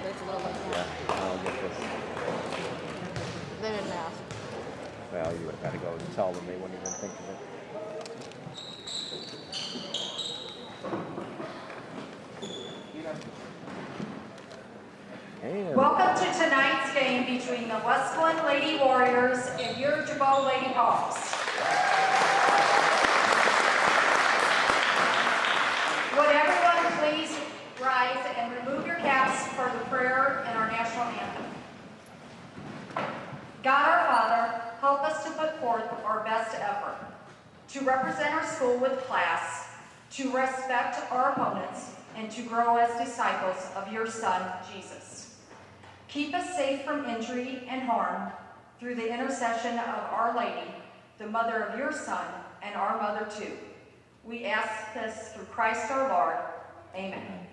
there's a little bit more. Yeah, I'll get this. They didn't ask. Well, you would have had to go and tell them. They wouldn't even think of it. And Welcome to tonight's game between the Wesclin Lady Warriors and your Gibault Lady Hawks. Would everyone please rise and remove your caps for the prayer and our national anthem. God our Father, help us to put forth our best effort, to represent our school with class, to respect our opponents, and to grow as disciples of your Son, Jesus. Keep us safe from injury and harm through the intercession of Our Lady, the mother of your Son, and our mother too. We ask this through Christ our Lord. Amen.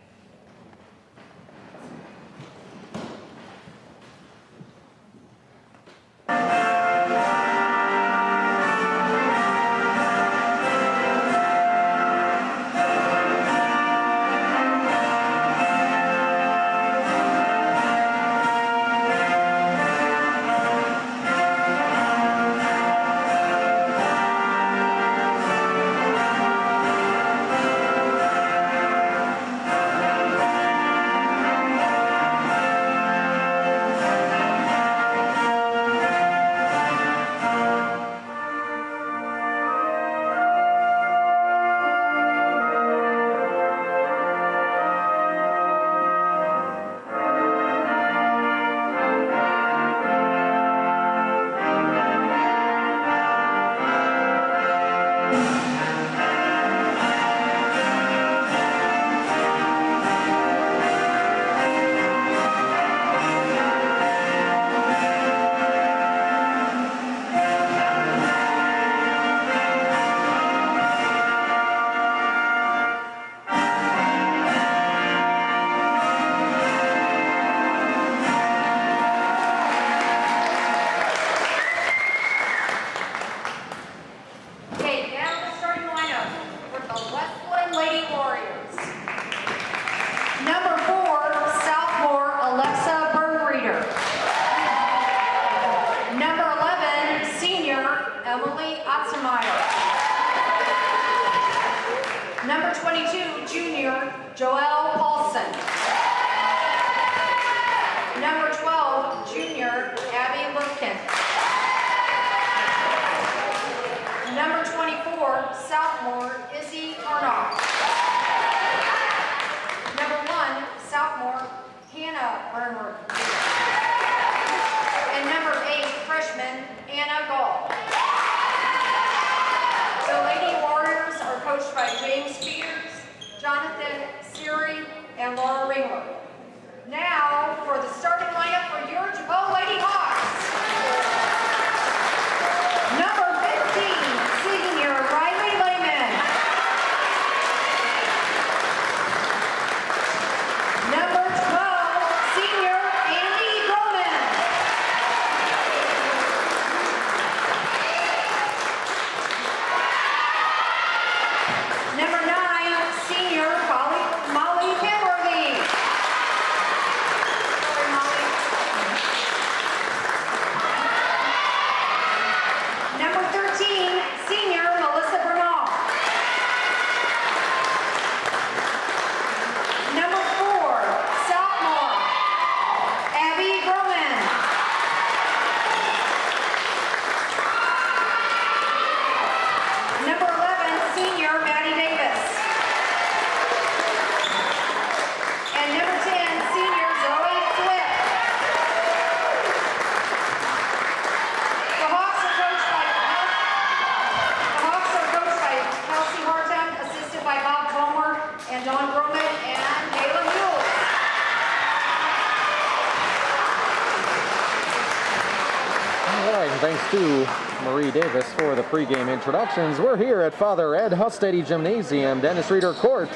To Marie Davis for the pregame introductions. We're here at Father Ed Hustedde Gymnasium, Dennis Reeder Court,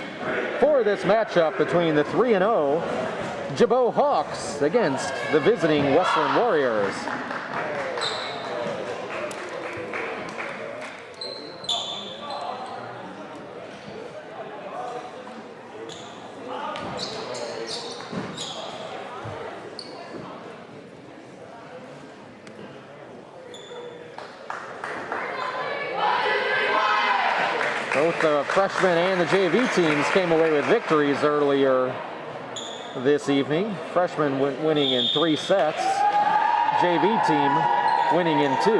for this matchup between the 3-0 Gibault Hawks against the visiting Wesclin Warriors. Both the freshman and the JV teams came away with victories earlier this evening. Freshmen winning in 3 sets. JV team winning in 2.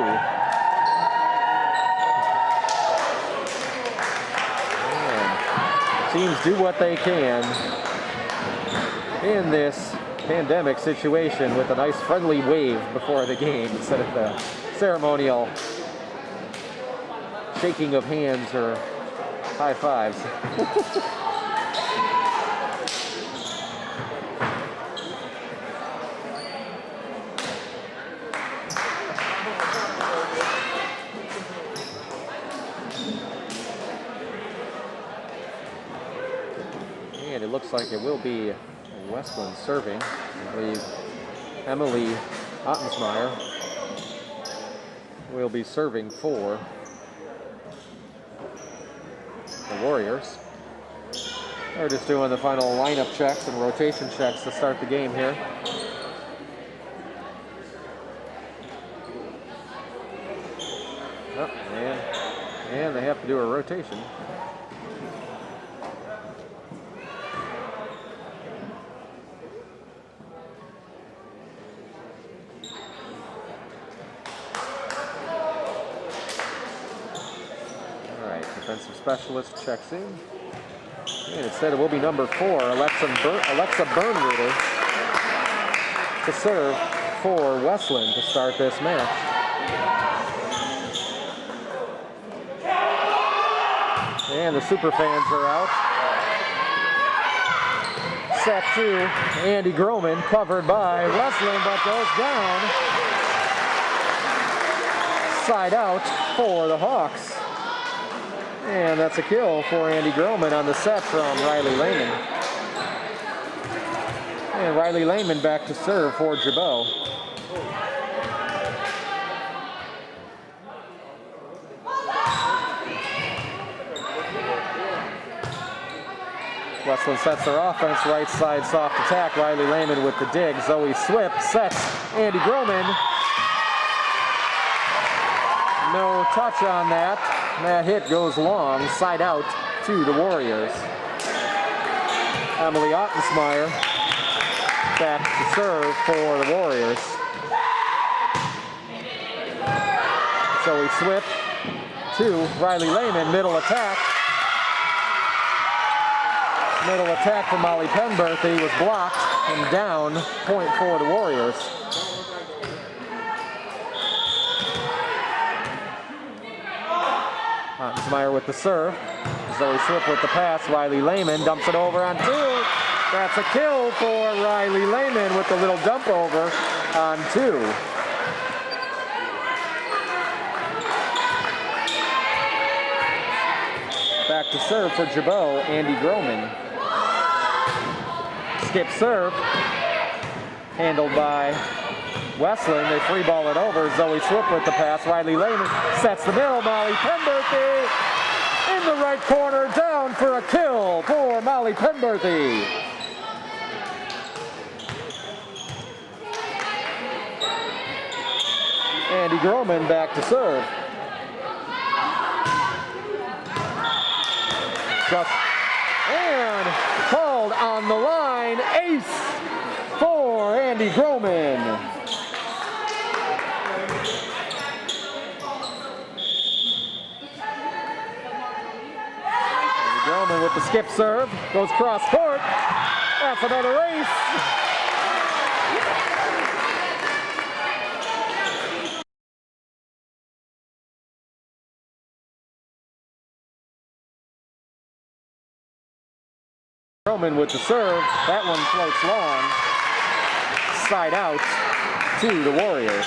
And teams do what they can in this pandemic situation with a nice friendly wave before the game instead of the ceremonial shaking of hands or high fives. And it looks like it will be Wesclin serving. I believe Emily Ottensmeyer will be serving for the Warriors. They're just doing the final lineup checks and rotation checks to start the game here. Oh, and they have to do a rotation. Defensive specialist checks in. And instead it will be number 4, Alexa Bernruder, to serve for Wesclin to start this match. And the super fans are out. Set 2, Andy Groman covered by Wesclin, but goes down. Side out for the Hawks. And that's a kill for Andy Groman on the set from Riley Lehman. And Riley Lehman back to serve for Gibault. Wesclin sets their offense, right side soft attack. Riley Lehman with the dig. Zoe Swip sets Andy Groman. No touch on that. That hit goes long, side out to the Warriors. Emily Ottensmeyer back to serve for the Warriors. Zoe Swip to Riley Lehman, middle attack. Middle attack from Molly Penberthy was blocked and down, point for the Warriors. Ottensmeyer with the serve. Zoe Swip with the pass. Riley Lehman dumps it over on 2. That's a kill for Riley Lehman with the little dump over on 2. Back to serve for Gibault, Andy Groman. Skip serve. Handled by Wesclin. They free ball it over. Zoe Swip with the pass. Riley Lehman sets the middle. Molly Penberthy in the right corner, down for a kill for Molly Penberthy. Andy Groman back to serve. And called on the line, ace for Andy Groman. Groman with the skip serve, goes cross court. That's another ace. Groman with the serve, that one floats long. Side out to the Warriors.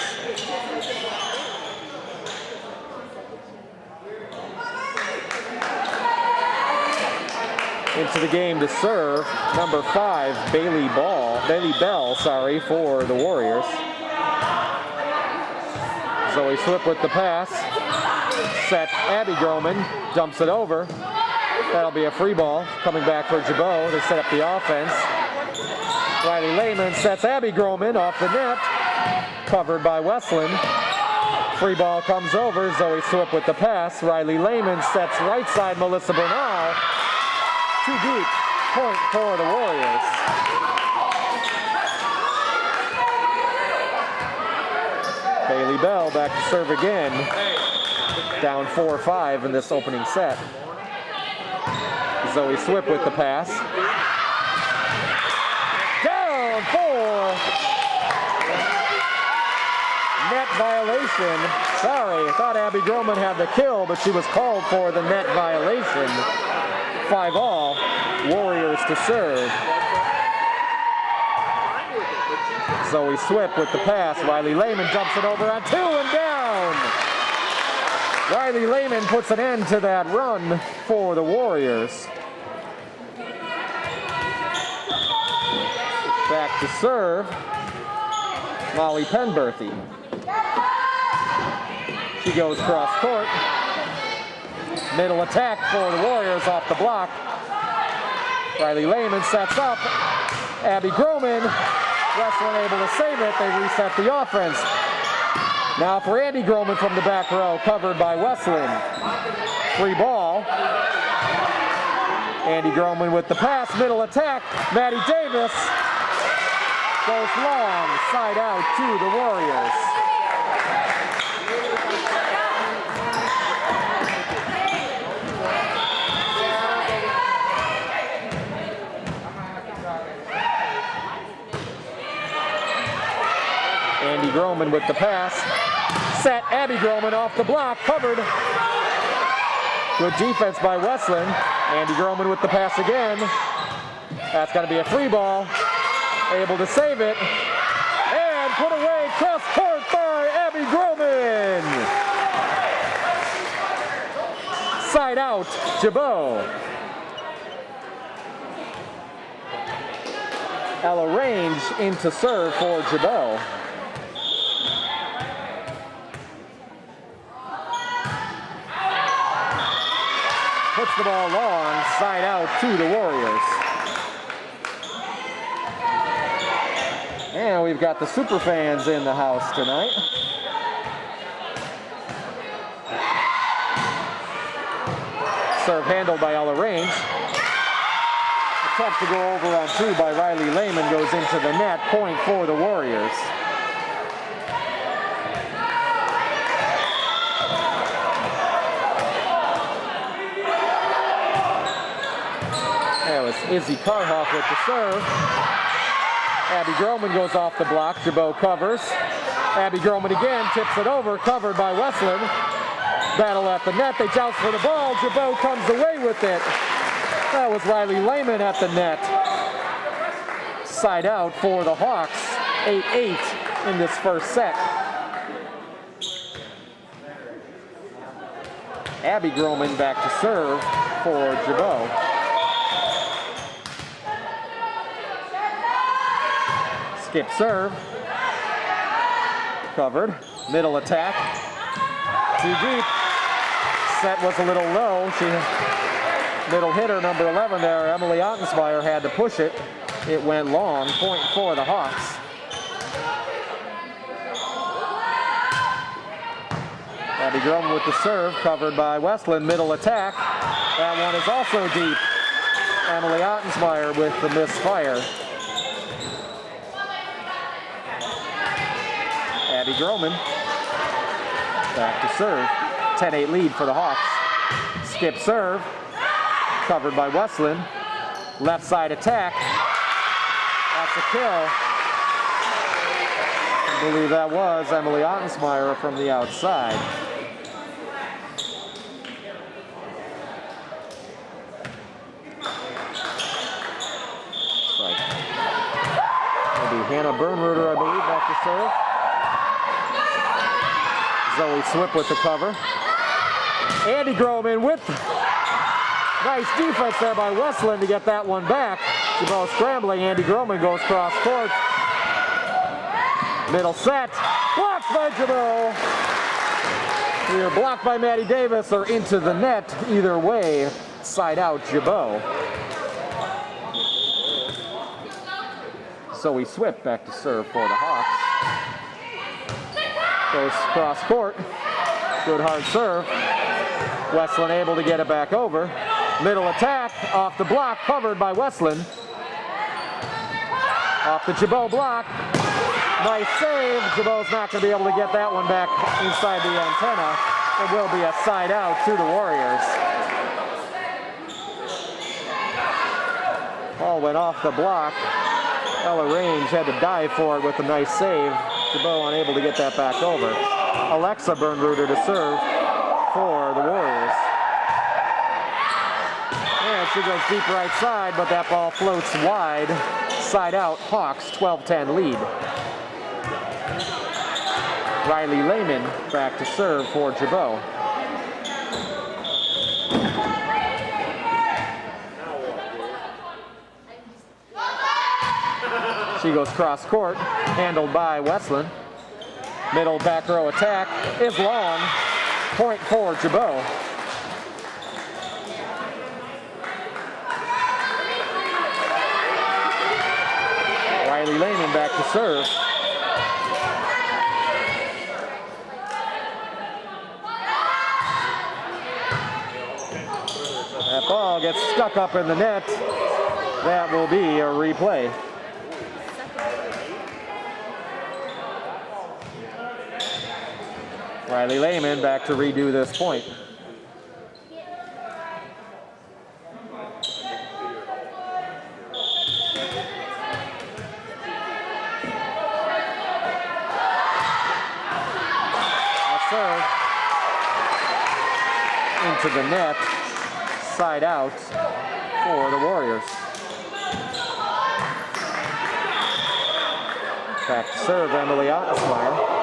Into the game to serve, number 5, Bailey Bell, for the Warriors. Zoe Swip with the pass. Set Abby Groman, dumps it over. That'll be a free ball coming back for Gibault to set up the offense. Riley Lehman sets Abby Groman off the net, covered by Wesclin. Free ball comes over. Zoe Swip with the pass. Riley Lehman sets right side. Melissa Bernal. Too deep. Point for the Warriors. Bailey Bell back to serve again. Down 4-5 in this opening set. Zoe Swip with the pass. Down 4. Net violation. Sorry, I thought Abby Groman had the kill, but she was called for the net violation. 5-all. Warriors to serve. Zoe Swip with the pass. Riley Lehman dumps it over on 2 and down. Riley Lehman puts an end to that run for the Warriors. Back to serve. Molly Penberthy. She goes cross court. Middle attack for the Warriors off the block. Riley Lehman sets up. Abby Groman. Wesclin able to save it. They reset the offense. Now for Andy Groman from the back row, covered by Wesclin. Free ball. Andy Groman with the pass, middle attack. Maddie Davis goes long, side out to the Warriors. Andy Groman with the pass. Set, Abby Groman off the block, covered. Good defense by Wesclin. Andy Groman with the pass again. That's got to be a free ball. Able to save it. And put away cross court by Abby Groman. Side out, Gibault. Ella Range into serve for Gibault. Puts the ball long, side out to the Warriors. And we've got the super fans in the house tonight. Serve handled by Ella Range. Attempt to go over on 2 by Riley Lehman goes into the net. Point for the Warriors. That was Izzy Karhoff with the serve. Abby Groman goes off the block. Gibault covers. Abby Groman again tips it over, covered by Wesclin. Battle at the net. They joust for the ball. Gibault comes away with it. That was Riley Lehman at the net. Side out for the Hawks. 8-8 in this first set. Abby Groman back to serve for Gibault. Skip serve. Covered. Middle attack. Too deep. Set was a little low. Middle hitter, number 11 there, Emily Ottenspire, had to push it. It went long. Point for the Hawks. Abby Groman with the serve, covered by Wesclin. Middle attack. That one is also deep. Emily Ottenspire with the misfire. Abby Groman back to serve. 10-8 lead for the Hawks. Skip serve. Covered by Wesclin. Left side attack. That's a kill. I believe that was Emily Ottenspire from the outside. Maybe Hannah Bernruder, I believe, back to serve. Zoe Swip with the cover. Andy Groman with nice defense there by Wesclin to get that one back. Gibault scrambling. Andy Groman goes cross court. Middle set. Blocked by Gibault. Either blocked by Maddie Davis or into the net. Either way, side out Gibault. Zoe Swip back to serve for the Hawks. Goes cross court. Good hard serve. Wesclin able to get it back over. Middle attack off the block, covered by Wesclin. Off the Gibault block. Nice save. Gibault's not going to be able to get that one back inside the antenna. It will be a side out to the Warriors. Ball went off the block. Ella Range had to dive for it with a nice save. Gibault unable to get that back over. Alexa Bernruder to serve for the Warriors. Yeah, she goes deep right side, but that ball floats wide. Side out, Hawks 12-10 lead. Riley Lehman back to serve for Gibault. She goes cross court, handled by Wesclin. Middle back row attack is long. Point for Gibault. Riley Lehman back to serve. That ball gets stuck up in the net. That will be a replay. Riley Lehman back to redo this point. Serve into the net, side out for the Warriors. Back to serve, Emily Ottenmeyer.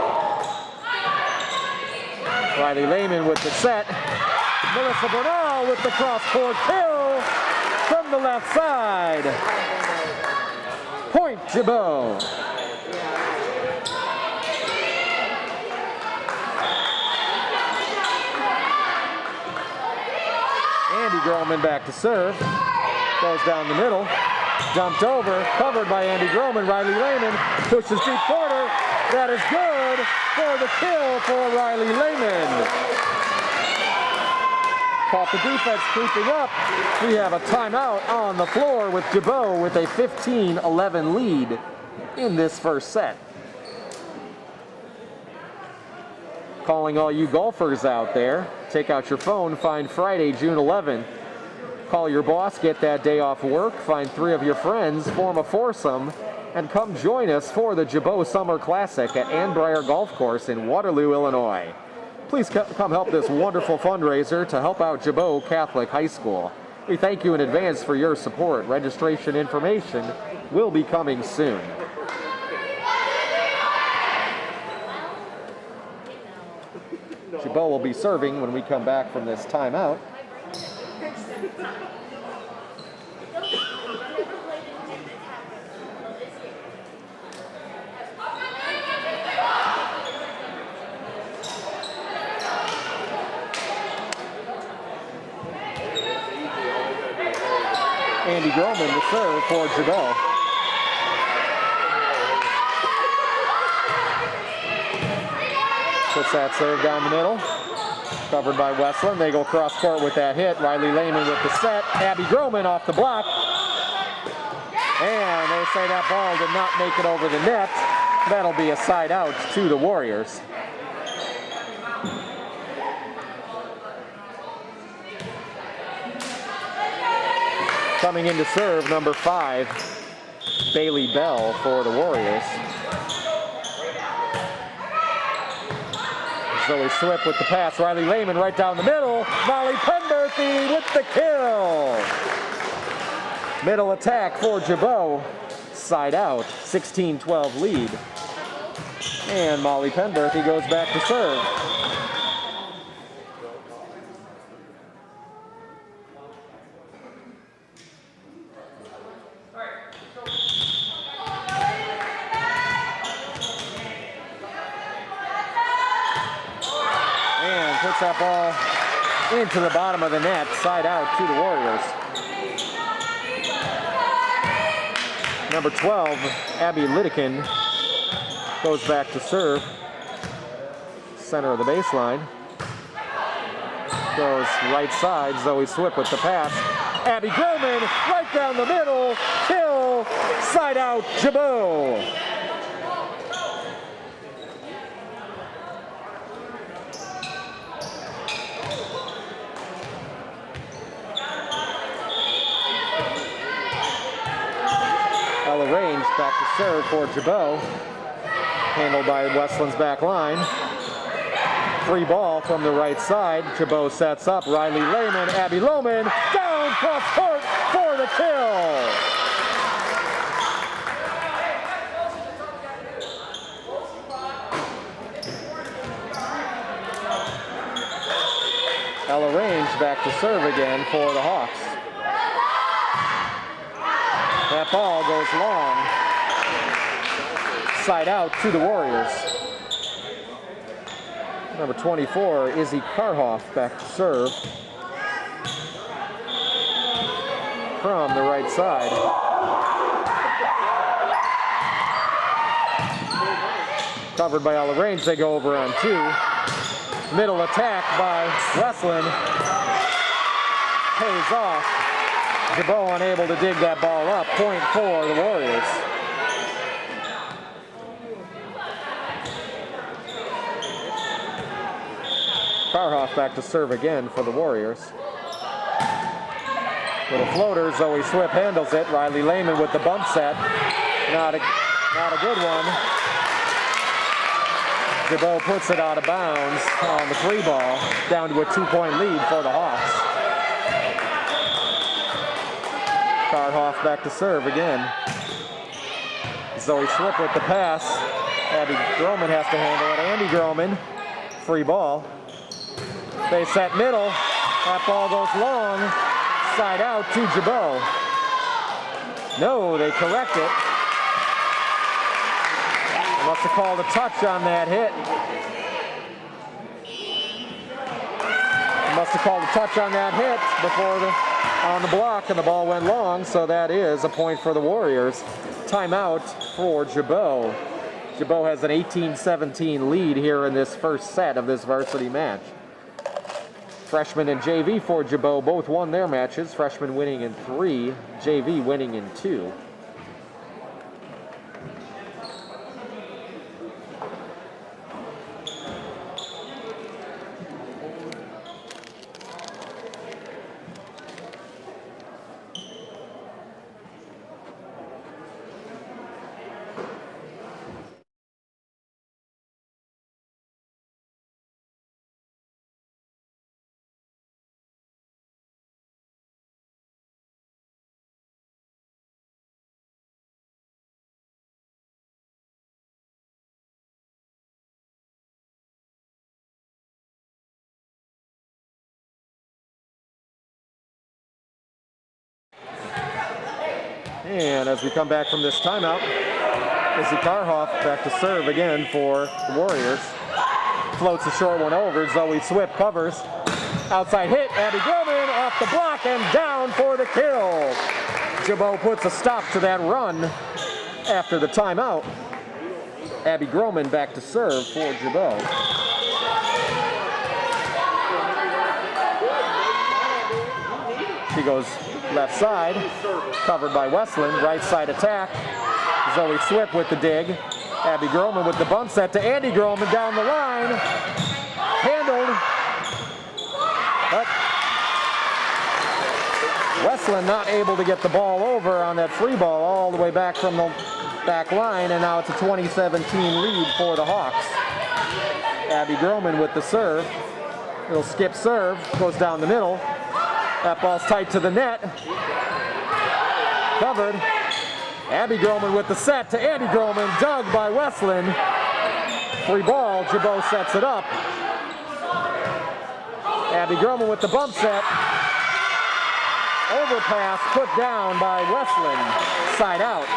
Riley Lehman with the set. Melissa Bernal with the cross-court kill from the left side. Point Gibault. Andy Groman back to serve. Goes down the middle. Dumped over. Covered by Andy Groman. Riley Lehman pushes deep corner. That is good for the kill for Riley Lehman. Caught the defense creeping up. We have a timeout on the floor with Gibault with a 15-11 lead in this first set. Calling all you golfers out there, take out your phone, find Friday, June 11. Call your boss, get that day off work, find 3 of your friends, form a foursome, and come join us for the Gibault Summer Classic at Ann Briar Golf Course in Waterloo, Illinois. Please come help this wonderful fundraiser to help out Gibault Catholic High School. We thank you in advance for your support. Registration information will be coming soon. Gibault will be serving when we come back from this timeout. Andy Groman to serve for Gibault. Puts that serve down the middle. Covered by Wesclin. They go cross court with that hit. Riley Lehman with the set. Abby Groman off the block. And they say that ball did not make it over the net. That'll be a side out to the Warriors. Coming in to serve, number 5, Bailey Bell for the Warriors. Zoe Swift with the pass. Riley Lehman right down the middle. Molly Penberthy with the kill. Middle attack for Gibault. Side out, 16-12 lead. And Molly Penberthy goes back to serve. Puts that ball into the bottom of the net, side out to the Warriors. Number 12, Abby Lidekin, goes back to serve. center of the baseline. Goes right side, Zoe Swip with the pass. Abby Groman right down the middle, kill, side out, Gibault. Ella Range back to serve for Gibault. Handled by Wesclin's back line. Free ball from the right side. Gibault sets up. Riley Lehman, Abby Lohman, down cross court for the kill. Ella Range back to serve again for the Hawks. That ball goes long. Side out to the Warriors. Number 24, Izzy Karhoff back to serve. From the right side. Covered by Ella Range, they go over on 2. Middle attack by Wesclin. Pays off. Gibault unable to dig that ball up. Point for the Warriors. Karhoff back to serve again for the Warriors. Little floater, Zoe Swip handles it. Riley Lehman with the bump set. Not a good one. Gibault puts it out of bounds on the free ball, down to a 2-point lead for the Hawks. Karhoff back to serve again. Zoe Swip with the pass. Abby Groman has to handle it. Andy Groman, free ball. They set middle. That ball goes long. Side out to Gibault. No, they correct it. They must have called a touch on that hit. They must have called a touch on that hit before on the block, and the ball went long, so that is a point for the Warriors. Timeout for Gibault. Gibault has an 18-17 lead here in this first set of this varsity match. Freshman and JV for Gibault both won their matches. Freshman winning in 3, JV winning in 2. And as we come back from this timeout, Izzy Karhoff back to serve again for the Warriors. Floats a short one over. Zoe Swip covers. Outside hit. Abby Groman off the block and down for the kill. Gibault puts a stop to that run after the timeout. Abby Groman back to serve for Gibault. She goes left side, covered by Wesclin. Right side attack. Zoe Swip with the dig. Abby Groman with the bump set to Andy Groman down the line. Handled. But Wesclin not able to get the ball over on that free ball all the way back from the back line, and now it's a 20-17 lead for the Hawks. Abby Groman with the serve. Little skip serve, goes down the middle. That ball's tight to the net. Covered. Abby Groman with the set to Andy Groman, dug by Wesclin. Free ball, Gibault sets it up. Abby Groman with the bump set. Overpass put down by Wesclin. Side out.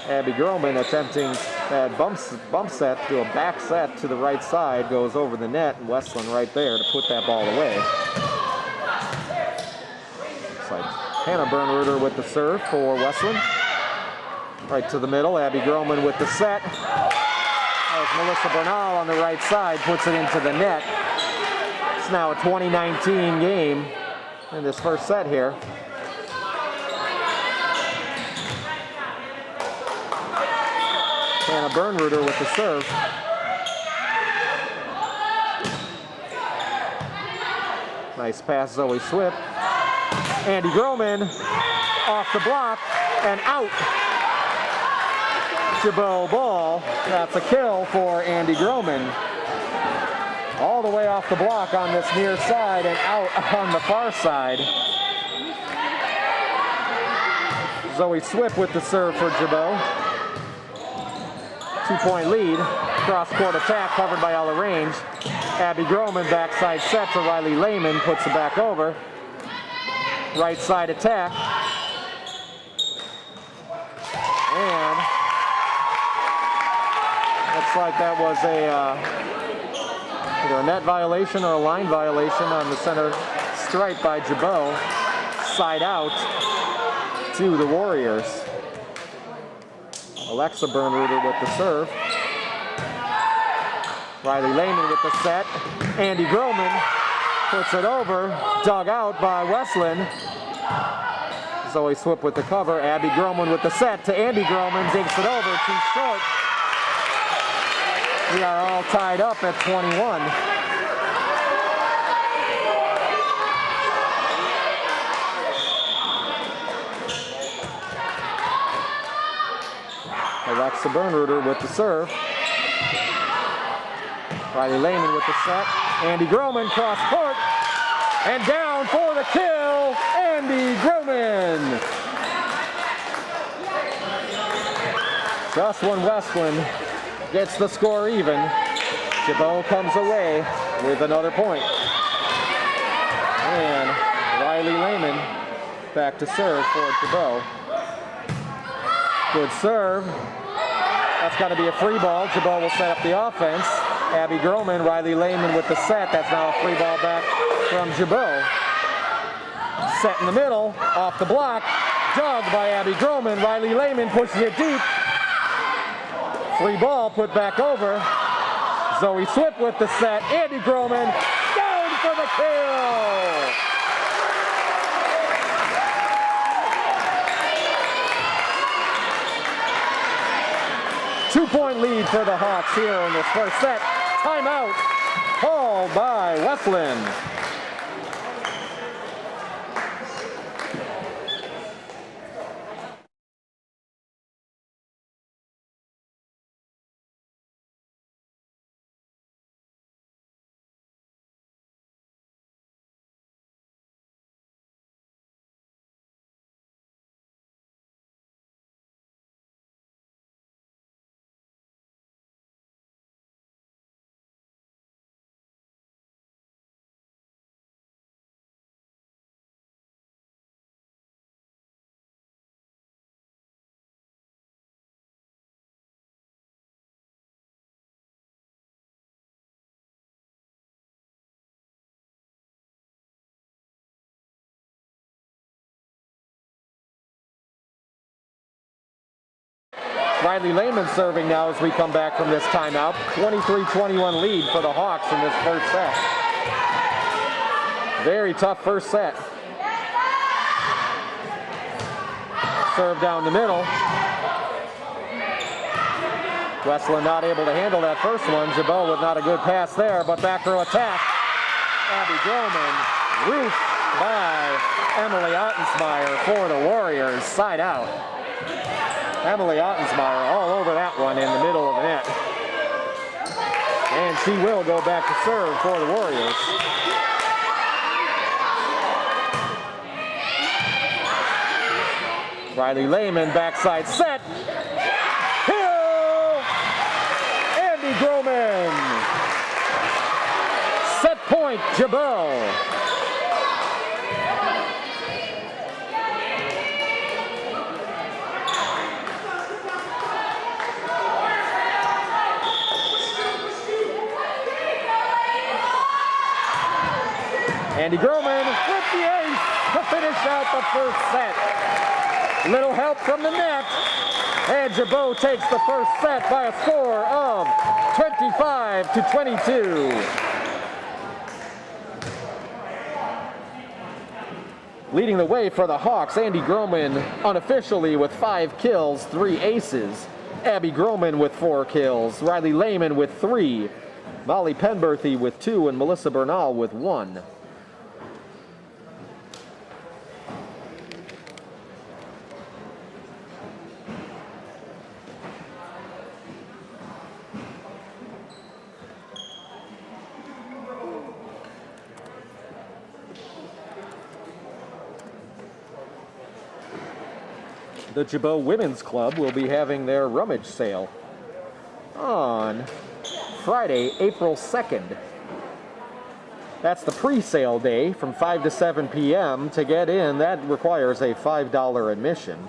Abby Groman attempting that bump set to a back set to the right side, goes over the net, and Wesclin right there to put that ball away. Looks like Hannah Bernruder with the serve for Wesclin. Right to the middle, Abby Groman with the set. As Melissa Bernal on the right side puts it into the net. It's now a 20-19 game in this first set here. Hannah Bernruder with the serve. Nice pass, Zoe Swift. Andy Groman off the block and out. Gibault ball. That's a kill for Andy Groman. All the way off the block on this near side and out on the far side. Zoe Swift with the serve for Gibault. 2-point lead. Cross-court attack covered by Ella Range. Abby Groman backside set to Riley Lehman, puts it back over. Right side attack. And looks like that was either a net violation or a line violation on the center stripe by Gibault. Side out to the Warriors. Alexa Bernruder with the serve. Riley Lehman with the set. Andy Groman puts it over. Dug out by Wesclin. Zoe Swift with the cover. Abby Groman with the set to Andy Groman. Dinks it over. Too short. We are all tied up at 21. Alexa Bernruder with the serve. Riley Lehman with the set. Andy Groman cross court. And down for the kill, Andy Groman. Just when Wesclin gets the score even, Gibault comes away with another point. And Riley Lehman back to serve for Gibault. Good serve. That's got to be a free ball. Gibault will set up the offense. Abby Groman, Riley Lehman with the set. That's now a free ball back from Gibault. Set in the middle, off the block. Dug by Abby Groman. Riley Lehman pushes it deep. Free ball put back over. Zoe Swift with the set. Andy Groman down for the kill. Two-point lead for the Hawks here in this first set. Timeout called by Wesclin. Riley Lehman serving now as we come back from this timeout. 23-21 lead for the Hawks in this first set. Very tough first set. Serve down the middle. Wesclin not able to handle that first one. Gibault with not a good pass there, but back row attack. Abby Groman, roofed by Emily Ottensmeyer for the Warriors. Side out. Emily Ottensmeyer all over that one in the middle of the net. And she will go back to serve for the Warriors. Riley Lehman backside set. Hill! Andy Groman. Set point, Gibault. Andy Groman with the ace to finish out the first set. Little help from the net. And Gibault takes the first set by a score of 25-22. Leading the way for the Hawks, Andy Groman unofficially with 5 kills, 3 aces. Abby Groman with 4 kills, Riley Lehman with 3, Molly Penberthy with 2, and Melissa Bernal with 1. The Gibault Women's Club will be having their rummage sale on Friday, April 2nd. That's the pre-sale day from 5 to 7 p.m. To get in, that requires a $5 admission.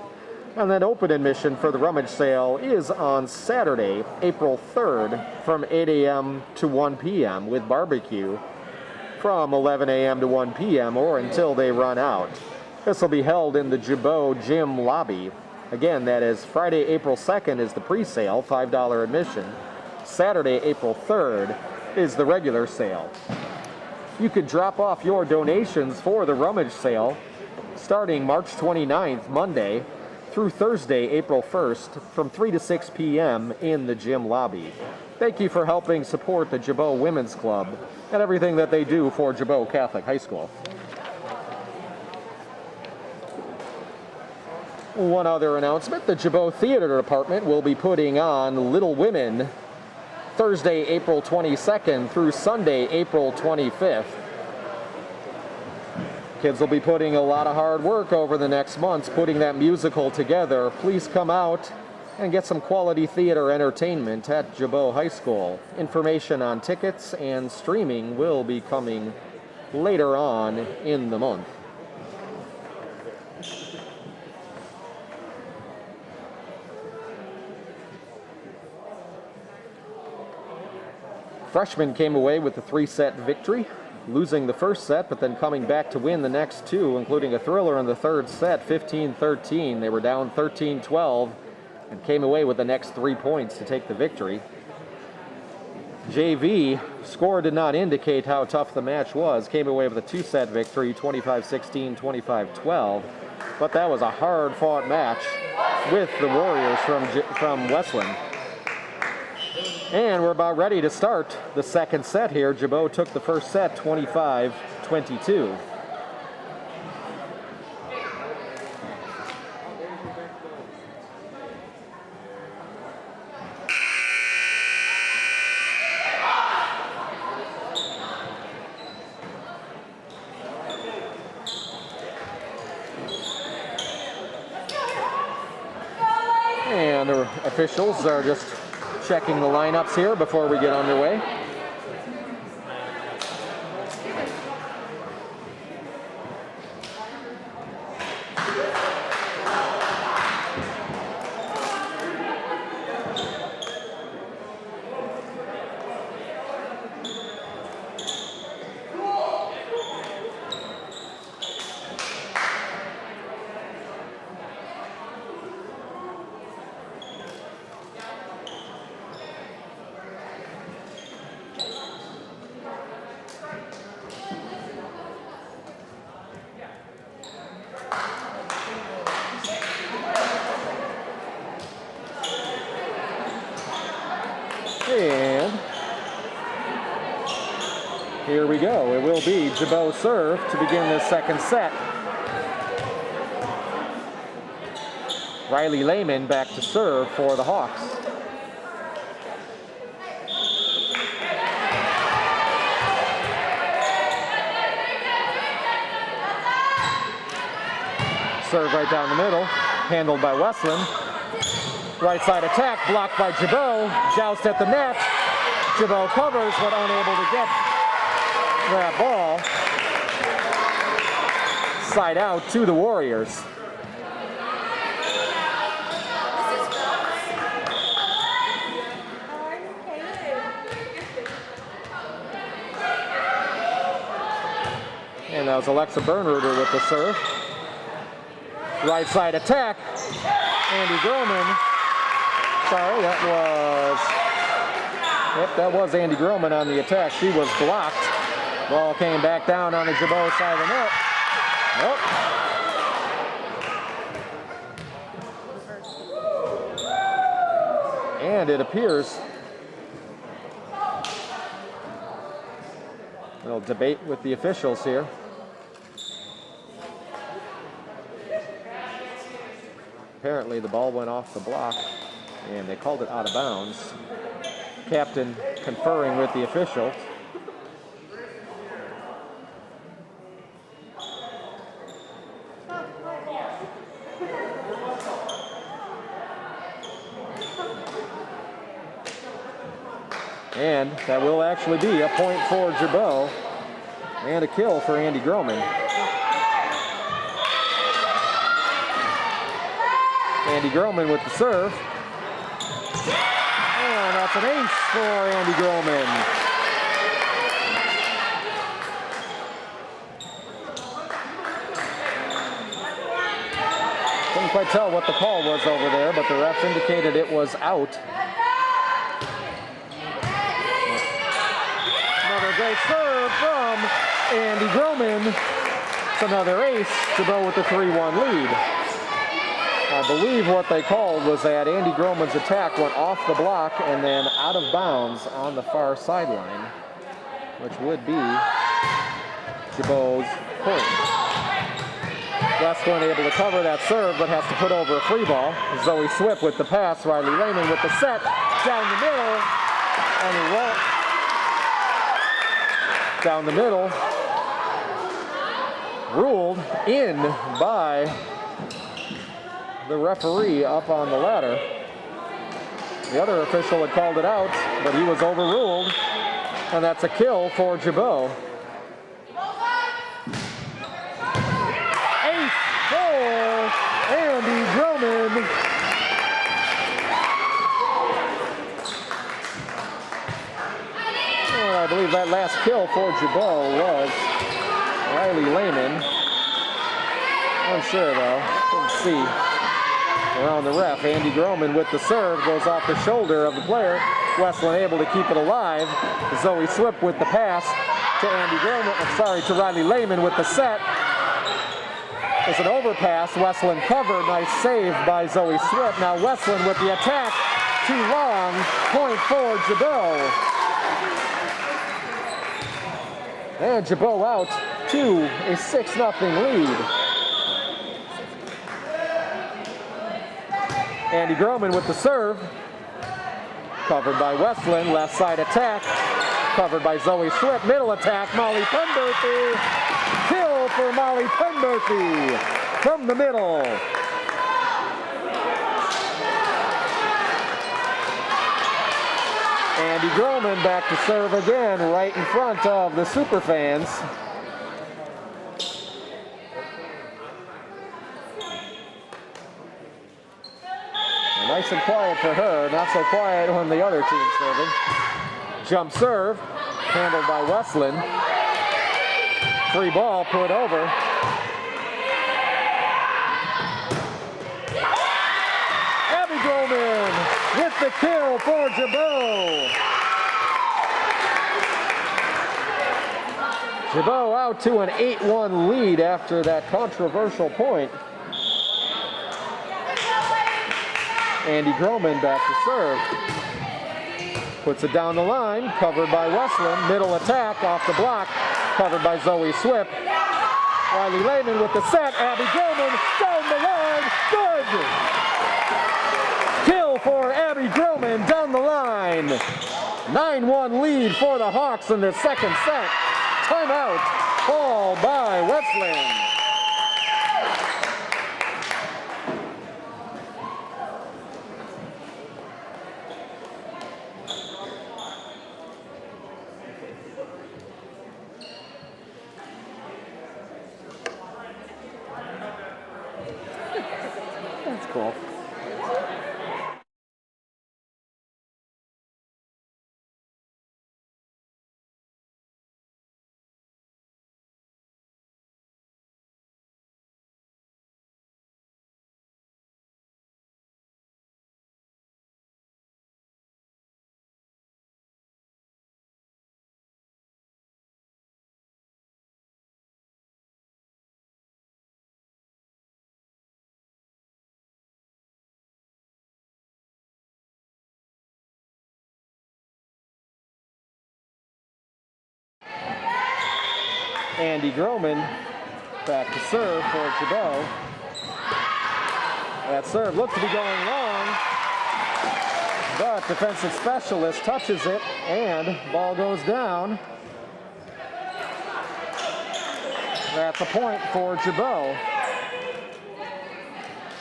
And then open admission for the rummage sale is on Saturday, April 3rd from 8 a.m. to 1 p.m. with barbecue from 11 a.m. to 1 p.m. or until they run out. This will be held in the Gibault Gym lobby. Again, that is Friday, April 2nd is the pre-sale, $5 admission. Saturday, April 3rd is the regular sale. You could drop off your donations for the rummage sale starting March 29th, Monday, through Thursday, April 1st, from 3 to 6 p.m. in the gym lobby. Thank you for helping support the Gibault Women's Club and everything that they do for Gibault Catholic High School. One other announcement, the Gibault Theater Department will be putting on Little Women Thursday, April 22nd through Sunday, April 25th. Kids will be putting a lot of hard work over the next months putting that musical together. Please come out and get some quality theater entertainment at Gibault High School. Information on tickets and streaming will be coming later on in the month. Freshmen came away with a 3-set victory, losing the first set, but then coming back to win the next 2, including a thriller in the third set, 15-13. They were down 13-12 and came away with the next 3 points to take the victory. JV score did not indicate how tough the match was. Came away with a 2-set victory, 25-16, 25-12. But that was a hard-fought match with the Warriors from Wesclin. And we're about ready to start the second set here. Gibault took the first set 25-22. And the officials are just checking the lineups here before we get underway. And here we go. It will be Gibault serve to begin the second set. Riley Lehman back to serve for the Hawks. Serve right down the middle, handled by Wesclin. Right side attack, blocked by Gibault. Joust at the net. Gibault covers, but unable to get that ball. Side out to the Warriors. And that was Alexa Bernruder with the serve. Right side attack. Andy Groman. Sorry, that was Andy Groman on the attack. She was blocked. Ball came back down on the Gibault side of the net. Nope. And it appears a little debate with the officials here. Apparently the ball went off the block and they called it out of bounds. Captain conferring with the official. And that will actually be a point for Gibault and a kill for Andy Groman. Andy Groman with the serve. And that's an ace for Andy Groman. Couldn't quite tell what the call was over there, but the refs indicated it was out. Another great serve from Andy Groman. It's another ace. Gibault with the 3-1 lead. I believe what they called was that Andy Groman's attack went off the block and then out of bounds on the far sideline, which would be Gibault's point. Wesclin able to cover that serve, but has to put over a free ball. Zoe Swip with the pass, Riley Lehman with the set, down the middle, and he won't. Down the middle, ruled in by the referee up on the ladder. The other official had called it out, but he was overruled, and that's a kill for Gibault. Ace for Andy Groman. And I believe that last kill for Gibault was Riley Lehman. Unsure though, couldn't see. Around the ref, Andy Groman with the serve goes off the shoulder of the player. Wesclin able to keep it alive. Zoe Swip with the pass to Andy Groman, to Riley Lehman with the set. It's an overpass. Wesclin covered. Nice save by Zoe Swip. Now Wesclin with the attack. Too long. Point for Gibault. And Gibault out to a 6-0 lead. Andy Groman with the serve. Covered by Wesclin. Left side attack. Covered by Zoe Swip. Middle attack. Molly Penberthy. Kill for Molly Penberthy from the middle. Andy Groman back to serve again right in front of the superfans. Nice and quiet for her, not so quiet when the other team's serving. Jump serve, handled by Wesclin. Free ball put over. Abby Groman with the kill for Gibault. Gibault out to an 8-1 lead after that controversial point. Andy Groman back to serve. Puts it down the line, covered by Wesclin. Middle attack off the block, covered by Zoe Swip. Riley Lehman with the set. Abby Groman down the line. Good. Kill for Abby Groman down the line. 9-1 lead for the Hawks in the second set. Timeout. Ball by Wesclin. That's cool. Andy Groman back to serve for Gibault. That serve looks to be going long, but defensive specialist touches it and ball goes down. That's a point for Gibault.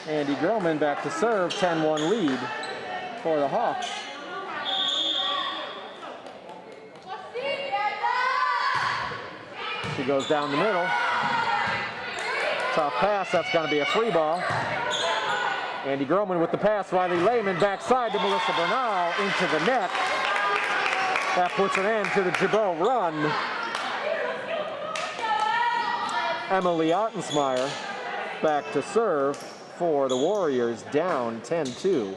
Andy Groman back to serve, 10-1 lead for the Hawks. She goes down the middle. Tough pass, that's going to be a free ball. Andy Groman with the pass, Riley Lehman backside to Melissa Bernal into the net. That puts an end to the Gibault run. Emily Ottensmeyer back to serve for the Warriors, down 10-2.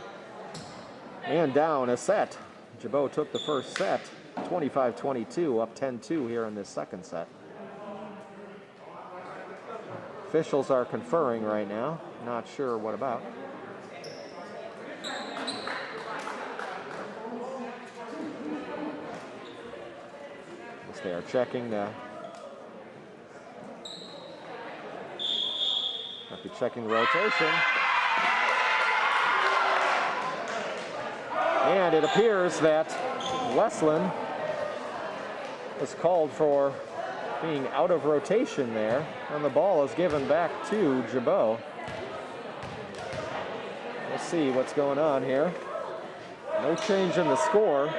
And down a set. Gibault took the first set, 25-22, up 10-2 here in this second set. Officials are conferring right now, not sure what about. They are checking the rotation. And it appears that Wesclin is called for being out of rotation there, and the ball is given back to Gibault. We'll see what's going on here. No change in the score.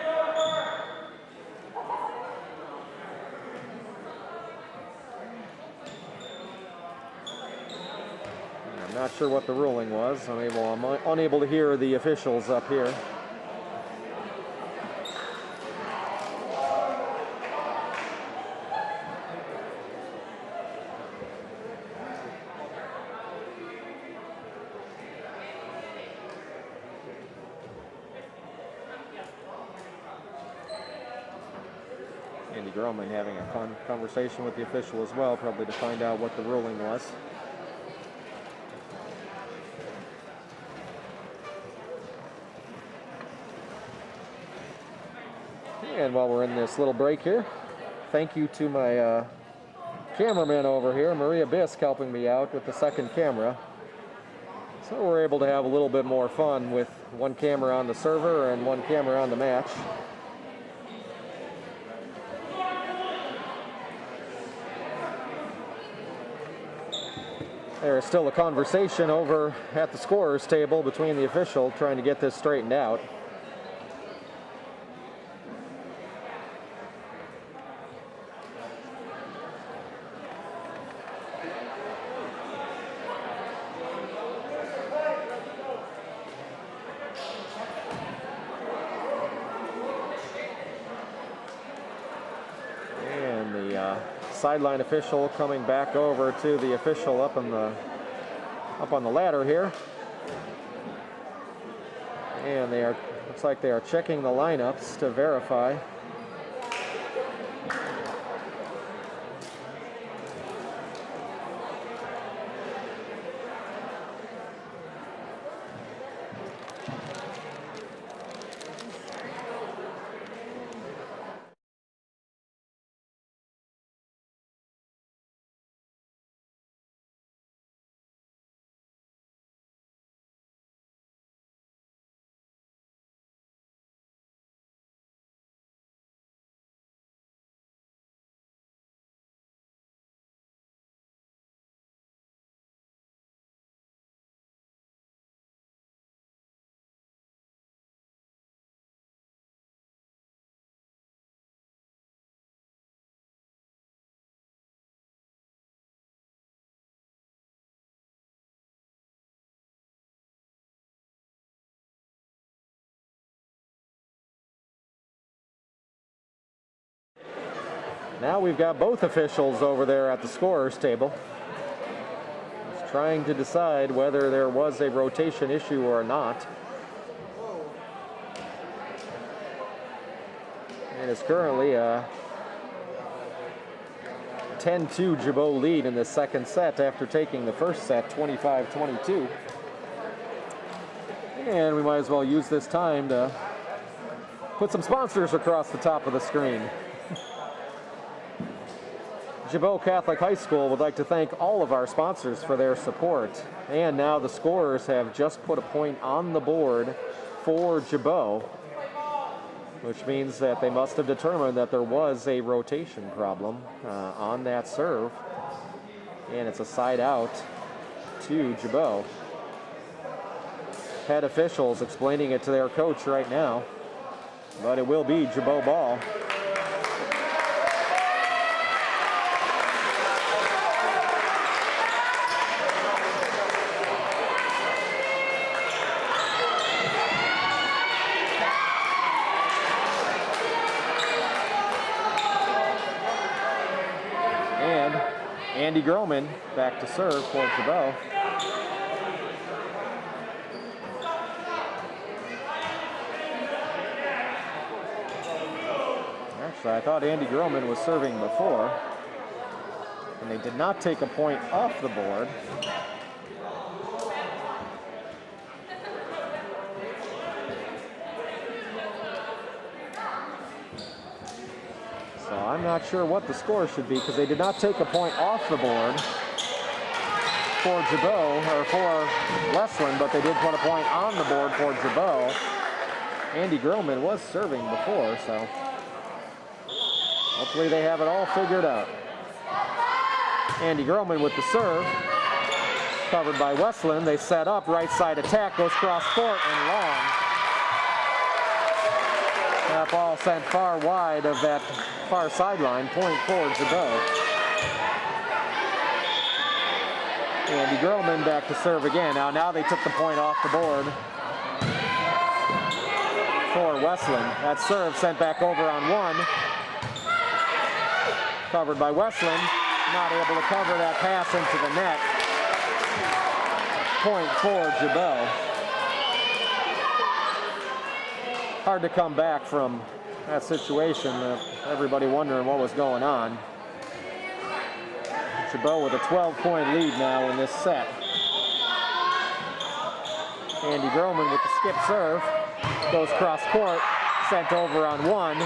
I'm not sure what the ruling was. I'm unable to hear the officials up here. Andy Groman having a conversation with the official as well, probably to find out what the ruling was. And while we're in this little break here, thank you to my cameraman over here, Maria Bisk, helping me out with the second camera. So we're able to have a little bit more fun with one camera on the server and one camera on the match. There is still a conversation over at the scorer's table between the official trying to get this straightened out. Sideline official coming back over to the official up on the ladder here, and looks like they are checking the lineups to verify. Now we've got both officials over there at the scorer's table, just trying to decide whether there was a rotation issue or not. And it's currently a 10-2 Gibault lead in the second set after taking the first set 25-22. And we might as well use this time to put some sponsors across the top of the screen. Gibault Catholic High School would like to thank all of our sponsors for their support. And now the scorers have just put a point on the board for Gibault, which means that they must have determined that there was a rotation problem on that serve. And it's a side out to Gibault. Head officials explaining it to their coach right now, but it will be Gibault ball. And Andy Groman back to serve for Gibault. I thought Andy Groman was serving before, and they did not take a point off the board. So I'm not sure what the score should be because they did not take a point off the board for Gibault, or for Wesclin, but they did put a point on the board for Gibault. Andy Groman was serving before, so hopefully they have it all figured out. Andy Groman with the serve. Covered by Wesclin. They set up. Right side attack. Goes cross court and long. That ball sent far wide of that far sideline. Point for Gibault. Andy Groman back to serve again. Now they took the point off the board for Wesclin. That serve sent back over on one. Covered by Wesclin, not able to cover that pass into the net. Point for Gibault. Hard to come back from that situation. Everybody wondering what was going on. Gibault with a 12-point lead now in this set. Andy Groman with the skip serve. Goes cross court, sent over on one.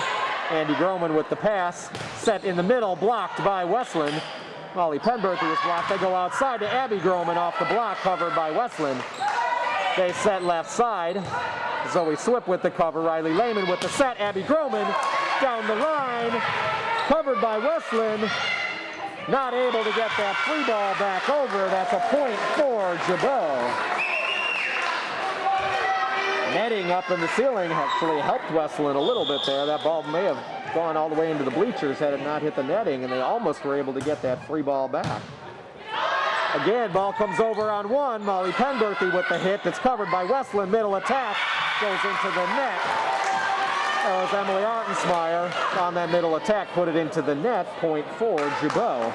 Andy Groman with the pass, set in the middle, blocked by Wesclin. Molly Penberthy was blocked. They go outside to Abby Groman off the block, covered by Wesclin. They set left side. Zoe Swip with the cover. Riley Lehman with the set. Abby Groman down the line, covered by Wesclin. Not able to get that free ball back over. That's a point for Gibault. Netting up in the ceiling actually helped Wesclin a little bit there. That ball may have gone all the way into the bleachers had it not hit the netting, and they almost were able to get that free ball back. Again, ball comes over on one. Molly Penberthy with the hit that's covered by Wesclin. Middle attack goes into the net. That was Emily Artensmeyer on that middle attack, put it into the net. Point for Gibault.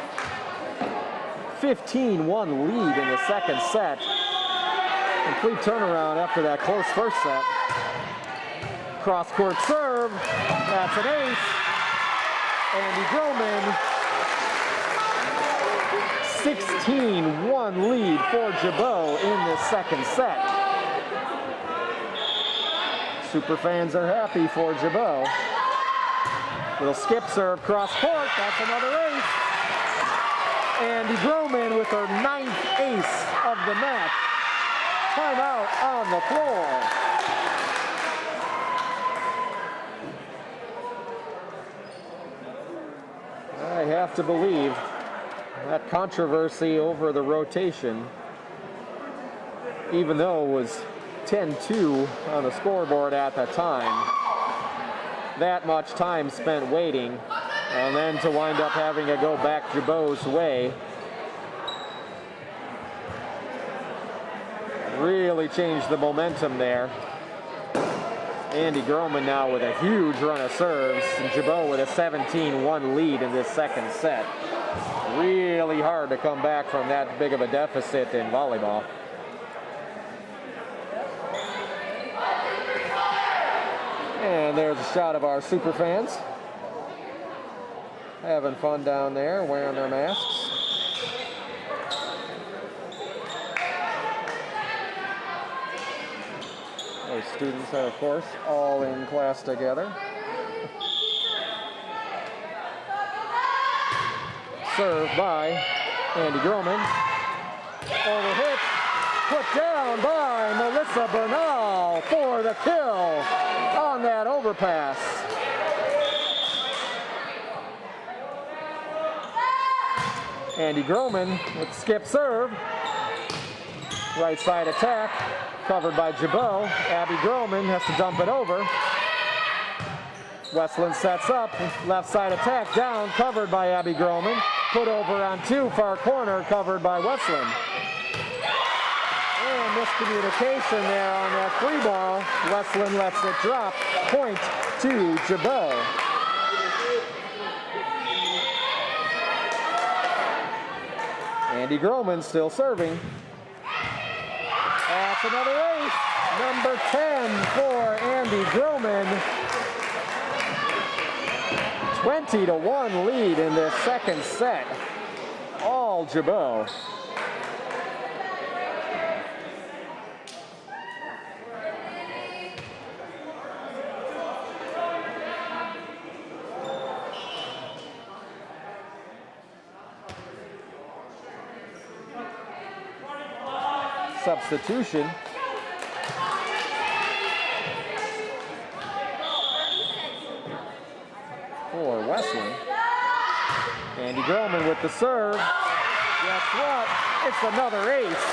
15-1 lead in the second set. Complete turnaround after that close first set. Cross-court serve. That's an ace. Andy Groman. 16-1 lead for Gibault in the second set. Superfans are happy for Gibault. Little skip serve, cross-court. That's another ace. Andy Groman with her 9th ace of the match. Timeout on the floor. I have to believe that controversy over the rotation, even though it was 10-2 on the scoreboard at the time, that much time spent waiting, and then to wind up having to go back Gibault's way, really changed the momentum there. Andy Groman now with a huge run of serves, and Gibault with a 17-1 lead in this second set. Really hard to come back from that big of a deficit in volleyball. And there's a shot of our super fans having fun down there, wearing their masks. Those students are, of course, all in class together. serve by Andy Groman. Overhit, put down by Melissa Bernal for the kill on that overpass. Andy Groman with skip serve. Right side attack, covered by Gibault. Abby Groman has to dump it over. Wesclin sets up, left side attack down, covered by Abby Groman. Put over on 2, far corner, covered by Wesclin. And miscommunication there on that free ball. Wesclin lets it drop. Point to Gibault. Andy Groman still serving. That's another ace. Number 10 for Andy Groman. 20-1 lead in this second set. All Gibault. Substitution. For Wesclin. Andy Groman with the serve. Guess what? It's another ace.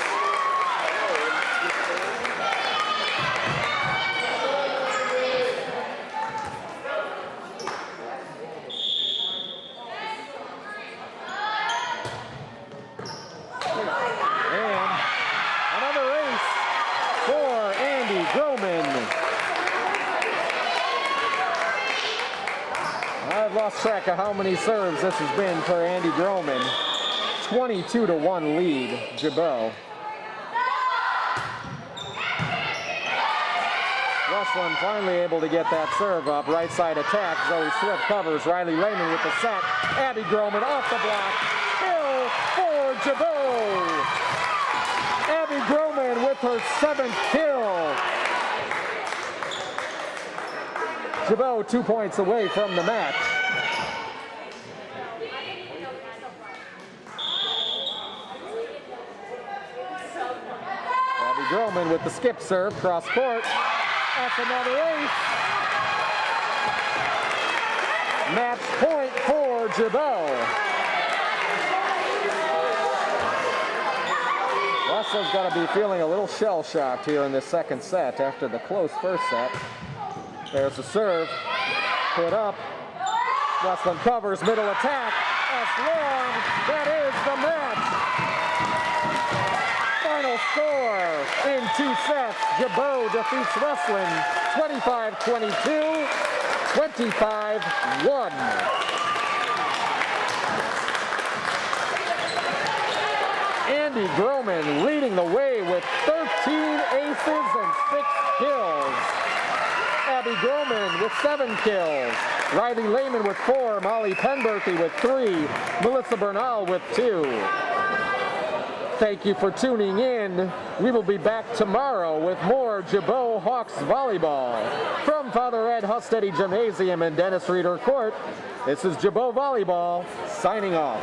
And another ace for Andy Groman. I've lost track of how many serves this has been for Andy Groman. 22-1 lead, Gibault. Wesclin finally able to get that serve up. Right side attack. Zoe Swift covers. Riley Lehman with the set. Abby Groman off the block. Kill for Gibault. Abby Groman with her 7th kill. Gibault 2 points away from the match. Abby Groman with the skip serve, cross court. That's another ace. Match point for Gibault. Wesclin's got to be feeling a little shell-shocked here in this second set after the close first set. There's the serve, put up. Wesclin covers, middle attack. That's long. That is the match. Final score in 2 sets. Gibault defeats Wesclin 25-22, 25-1. Andy Groman leading the way with 13 aces and 6 kills. Abby Groman with 7 kills. Riley Lehman with 4. Molly Penberthy with 3. Melissa Bernal with 2. Thank you for tuning in. We will be back tomorrow with more Gibault Hawks volleyball. From Father Ed Hustedde Gymnasium and Dennis Reeder Court, this is Gibault Volleyball signing off.